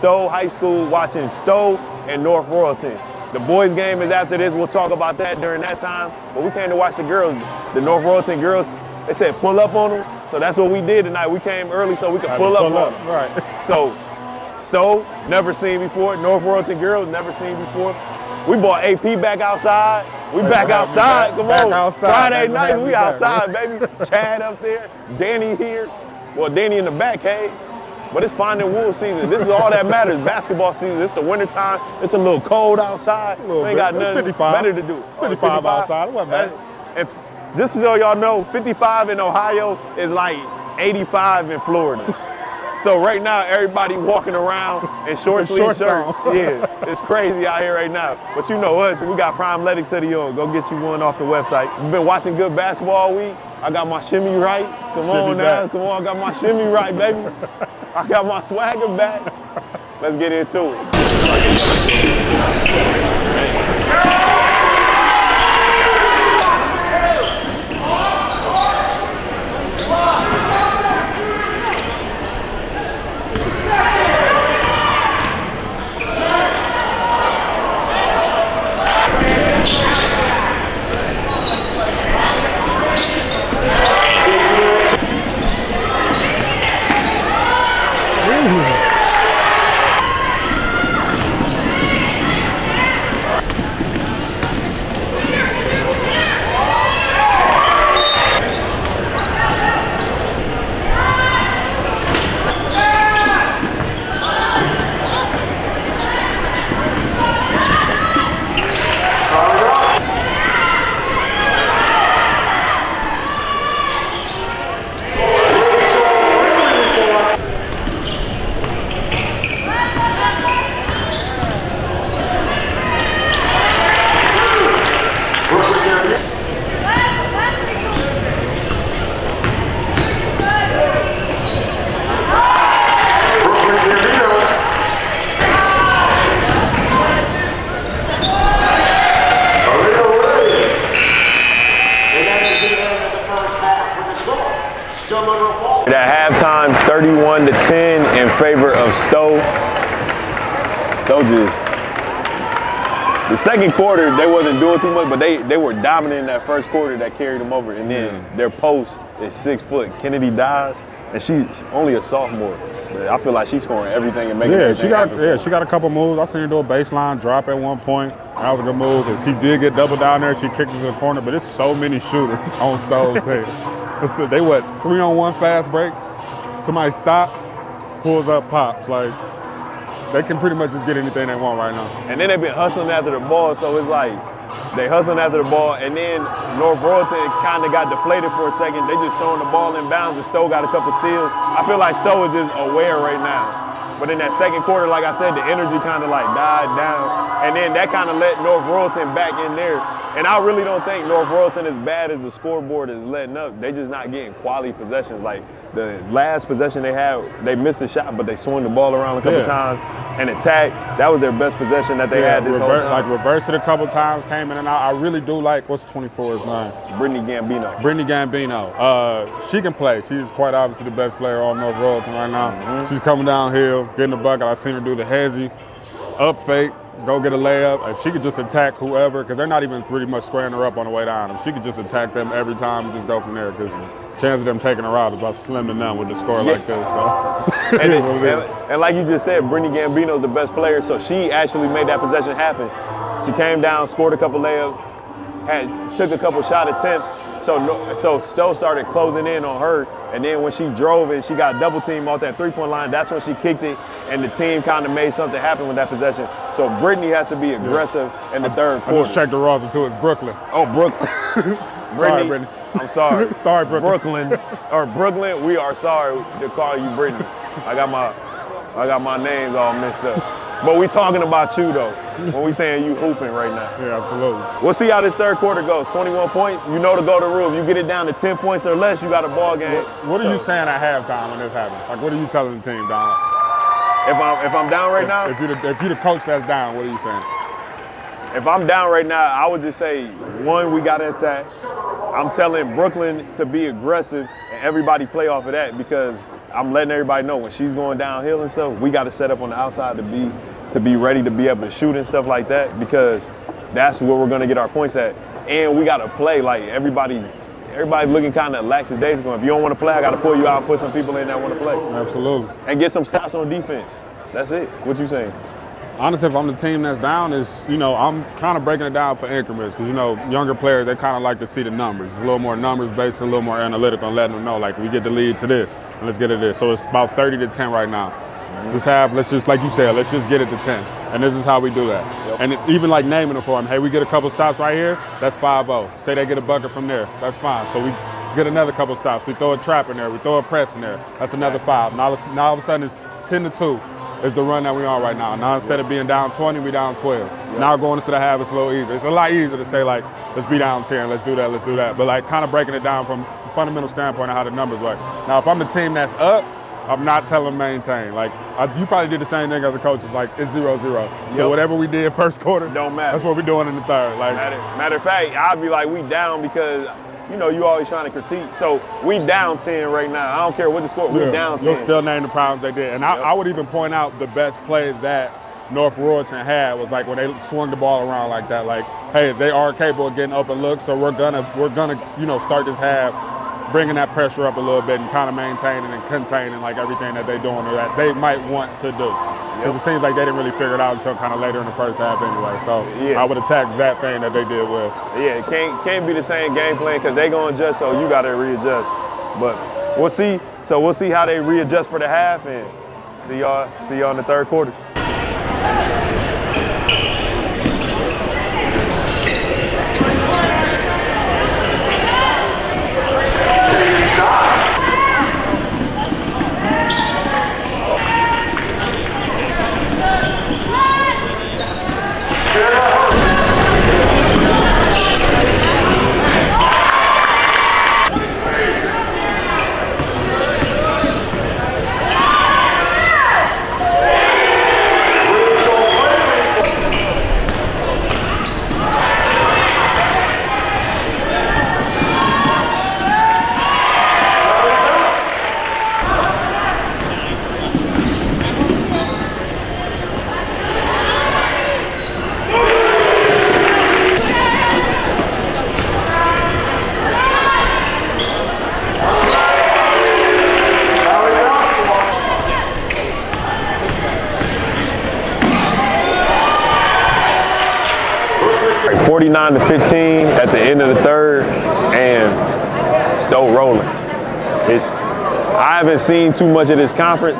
Stow High School watching Stow and North Royalton. The boys' game is after this. We'll talk about that during that time. But we came to watch the girls. The North Royalton girls, they said pull up on them. So that's what we did tonight. We came early so we could pull up on them. Right. So Stow, never seen before. North Royalton girls, never seen before. We brought AP back outside. We back outside. Come on. Outside. Friday night, we outside, baby. Chad up there. Danny here. Well, Danny in the back, hey. But it's finding wool season. This is all that matters. Basketball season. It's the wintertime. It's a little cold outside. We ain't got nothing better to do. 55 outside. It wasn't bad. And just so y'all know, 55 in Ohio is like 85 in Florida. So right now, everybody walking around in short sleeve shirts. Yeah, it's crazy out here right now. But you know us, we got Primeletics hoodie on. Go get you one off the website. We've been watching good basketball all week. I got my shimmy right. Come on now. Come on, I got my shimmy right, baby. I got my swagger back. Let's get into it. At halftime, 31-10 in favor of Stow. Stow just, the second quarter, they wasn't doing too much, but they were dominant in that first quarter that carried them over. And then their post is 6 foot. Kennedy Dodds, and she's only a sophomore. But I feel like she's scoring everything and making everything happen. She got a couple moves. I seen her do a baseline drop at one point. That was a good move. And she did get double down there. She kicked into the corner, but it's so many shooters on Stow's team. They what, 3-on-1 fast break? Somebody stops, pulls up, pops. Like, they can pretty much just get anything they want right now. And then they've been hustling after the ball, so it's like they hustling after the ball, and then North Royalton kind of got deflated for a second. They just throwing the ball in bounds, and Stow got a couple steals. I feel like Stow is just aware right now. But in that second quarter, like I said, the energy kind of like died down. And then that kind of let North Royalton back in there. And I really don't think North Royalton, as bad as the scoreboard is letting up, they just not getting quality possessions. Like the last possession they had, they missed a shot, but they swung the ball around a couple times and attacked. That was their best possession that they had this whole time. Like reversed it a couple times, came in and out. I really do like, what's 24's name? Brittany Gambino. Brittany Gambino. She can play. She's quite obviously the best player on North Royalton right now. She's coming downhill, getting the bucket. I've seen her do the hezzy, up fake, go get a layup. If she could just attack whoever, because they're not even pretty much squaring her up on the way down. If she could just attack them every time and just go from there, because the chance of them taking her out is about slim to none with the score like this. So. and like you just said, Brittany Gambino is the best player, so she actually made that possession happen. She came down, scored a couple layups, took a couple shot attempts. So Stow started closing in on her, and then when she drove and she got double teamed off that three-point line, that's when she kicked it, and the team kind of made something happen with that possession. So Brittany has to be aggressive in the third quarter. I just checked the roster too. It's Brooklyn. Oh, Brooklyn. Sorry, Brittany. I'm sorry. Sorry, Brooklyn. Brooklyn, we are sorry to call you Brittany. I got my names all messed up. But we talking about you though, when we saying you hooping right now. Yeah, absolutely. We'll see how this third quarter goes. 21 points, you know to go to roof. You get it down to 10 points or less, you got a ball game. What are you saying at halftime when this happens? Like, what are you telling the team, Don? If I'm down right now? If you're the coach that's down, what are you saying? If I'm down right now, I would just say, one, we got to attack. I'm telling Brooklyn to be aggressive and everybody play off of that because I'm letting everybody know when she's going downhill and stuff, we got to set up on the outside to be ready to be able to shoot and stuff like that because that's where we're going to get our points at. And we got to play like everybody looking kind of lackadaisical. If you don't want to play, I got to pull you out and put some people in that want to play. Absolutely. And get some stops on defense. That's it. What you saying? Honestly, if I'm the team that's down, I'm kind of breaking it down for increments because, younger players, they kind of like to see the numbers. It's a little more numbers-based, a little more analytical, and letting them know, like, we get the lead to this, and let's get it this. So it's about 30-10 right now. Let's just, like you said, let's just get it to 10. And this is how we do that. Yep. And even like naming it for them, hey, we get a couple stops right here, that's 5-0. Say they get a bucket from there, that's fine. So we get another couple stops. We throw a trap in there, we throw a press in there, that's another 5. Now all of a sudden it's 10-2. Is the run that we're on right now. Now instead of being down 20, we down 12. Now going into the half, it's a little easier. It's a lot easier to say like, let's be down 10, let's do that. But like kind of breaking it down from a fundamental standpoint of how the numbers work. Now if I'm the team that's up, I'm not telling them maintain. Like you probably did the same thing as a coach. It's like it's 0-0. So whatever we did first quarter, don't matter. That's what we're doing in the third. Like matter of fact, I'd be like we down because you always trying to critique. So we down 10 right now. I don't care what the score. We down 10. You'll still name the problems they did. And I would even point out the best play that North Royalton had was like when they swung the ball around like that. Like, hey, they are capable of getting open looks, so we're gonna start this half bringing that pressure up a little bit and kind of maintaining and containing like everything that they're doing or that they might want to do. Because it seems like they didn't really figure it out until kind of later in the first half anyway. So I would attack that thing that they did with. Yeah, it can't be the same game plan because they're going to adjust, so you got to readjust. But we'll see. So we'll see how they readjust for the half and see y'all in the third quarter. Like 49-15 at the end of the third, and Stow rolling. I haven't seen too much of this conference.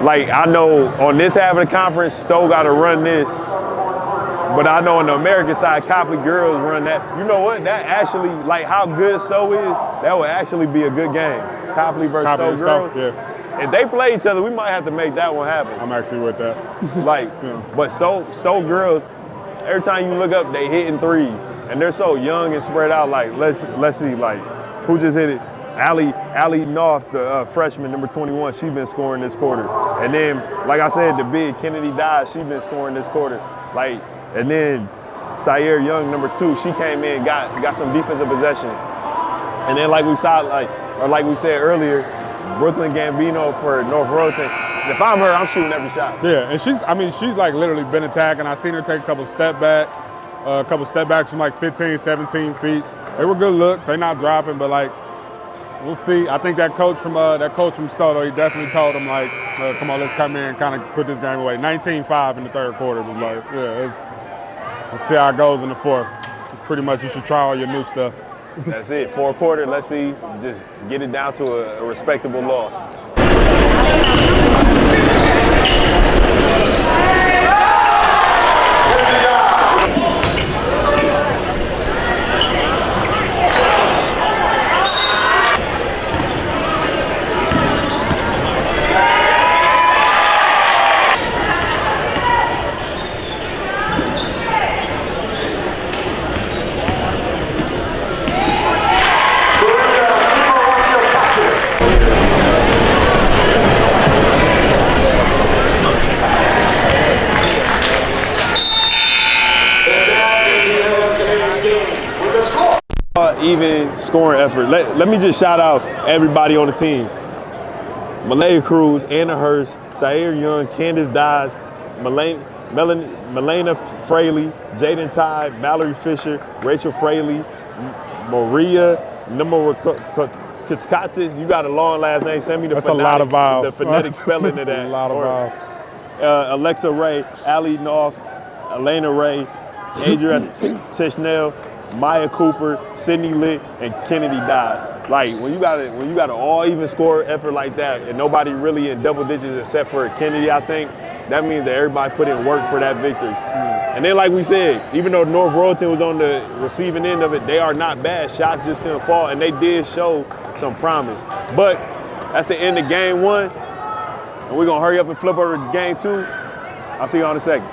Like I know on this half of the conference, Stow got to run this, but I know on the American side, Copley girls run that. You know what? That actually, like how good Stow is, that would actually be a good game. Copley versus Stow girls. Yeah. If they play each other, we might have to make that one happen. I'm actually with that. But Stow girls, every time you look up, they hitting threes, and they're so young and spread out. Like let's see, like who just hit it? Allie North, the freshman, number 21. She been scoring this quarter, and then like I said, the big Kennedy Dodge, she been scoring this quarter. Like, and then Syer Young, number 2, she came in, got some defensive possessions, and then like we said earlier, Brooklyn Gambino for North Royalton. If I'm her, I'm shooting every shot. Yeah, and she's like literally been attacking. I've seen her take a couple step backs from like 15, 17 feet. They were good looks. They're not dropping, but like, we'll see. I think that coach from Stow, he definitely told them like, come on, let's come in and kind of put this game away. 19-5 in the third quarter was like, let's see how it goes in the fourth. It's pretty much you should try all your new stuff. That's it. Fourth quarter, let's see, just get it down to a respectable loss. even scoring effort. Let me just shout out everybody on the team. Malaya Cruz, Anna Hurst, Sair Young, Candace Dodds, Melena Fraley, Jaden Tye, Mallory Fisher, Rachel Fraley, Maria Nomorakatis. You got a long last name. Send me the That's a lot of vowels. The phonetic spelling of that. A lot of vowels. Alexa Ray, Allie North, Elena Ray, Adria Tishnell, Maya Cooper, Sydney Litt, and Kennedy Dodds. Like when you got an all even score effort like that, and nobody really in double digits except for Kennedy, I think that means that everybody put in work for that victory. And then, like we said, even though North Royalton was on the receiving end of it, they are not bad. Shots just couldn't fall, and they did show some promise. But that's the end of game 1, and we're gonna hurry up and flip over to game 2. I'll see you on a second.